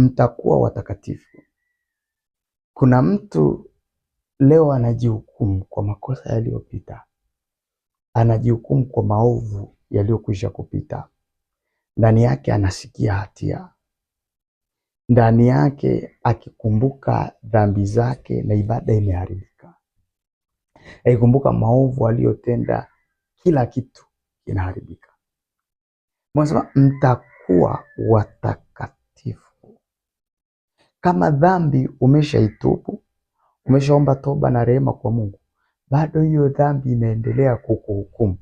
mtakuwa watakatifu. Kuna mtu leo anajihukumu kwa makosa yaliyopita, anajihukumu kwa maovu yaliyokwisha kupita. Ndani yake anasikia hatia, ndani yake akikumbuka dhambi zake na ibada imeharibika, akikumbuka maovu aliyotenda, kila kitu kinaharibika. Mwanasema mtakuwa watakatifu. Kama dhambi umeshaitubu, umeshaomba toba na rehema kwa Mungu, bado hiyo dhambi inaendelea kukuhukumu,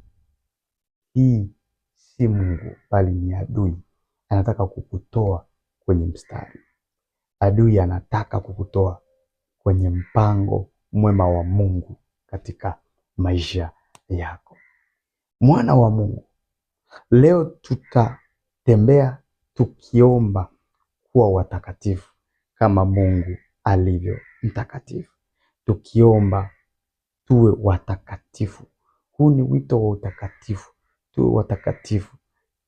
hii si Mungu bali ni adui. Anataka kukutoa kwenye mstari. Adui anataka kukutoa kwenye mpango mwema wa Mungu katika maisha yako. Mwana wa Mungu, leo tutatembea tukiomba kuwa watakatifu kama Mungu alivyo mtakatifu. Tukiomba tuwe watakatifu. Huu ni wito wa utakatifu. Tuwe watakatifu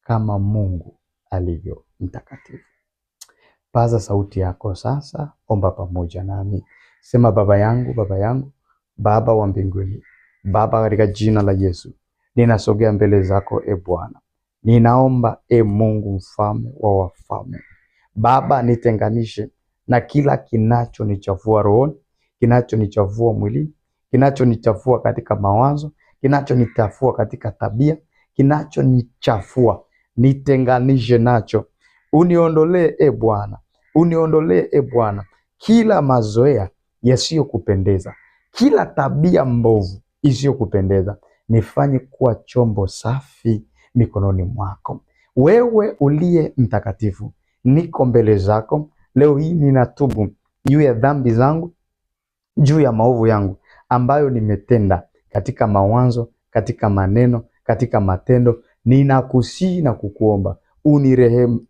kama Mungu alivyo mtakatifu. Paza sauti yako sasa, omba pamoja nami. Sema, Baba yangu, Baba yangu, Baba wa mbinguni, Baba, katika jina la Yesu, ninasogea mbele zako e Bwana. Ninaomba e Mungu mfalme wa wafalme, Baba, nitenganishe na kila kinachonichafua rohoni, kinachonichafua mwili, kinachonichafua katika mawazo, kinachonichafua katika tabia, kinachonichafua, nitenganishe nacho. Uniondolee e Bwana, uniondolee e Bwana kila mazoea yasiyokupendeza, kila tabia mbovu isiyokupendeza. Nifanye kuwa chombo safi mikononi mwako. Wewe uliye mtakatifu, niko mbele zako leo hii, ninatubu juu ya dhambi zangu, juu ya maovu yangu ambayo nimetenda katika mawazo, katika maneno, katika matendo. Ninakusihi na kukuomba unirehemu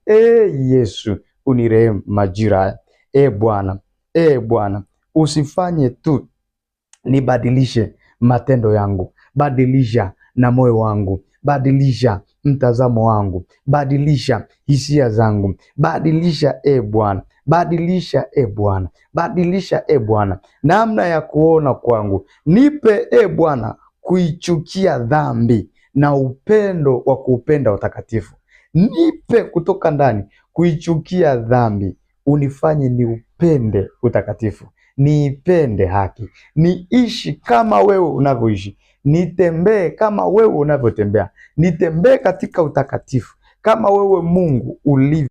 Yesu, unirehemu majira haya Bwana. Bwana, usifanye tu nibadilishe matendo yangu, badilisha na moyo wangu, badilisha mtazamo wangu, badilisha hisia zangu, badilisha Bwana, badilisha Bwana, badilisha Bwana namna ya kuona kwangu. Nipe Bwana kuichukia dhambi na upendo wa kuupenda utakatifu. Nipe kutoka ndani kuichukia dhambi, unifanye niupende utakatifu, niipende haki, niishi kama wewe unavyoishi, nitembee kama wewe unavyotembea, nitembee katika utakatifu kama wewe Mungu ulivyo.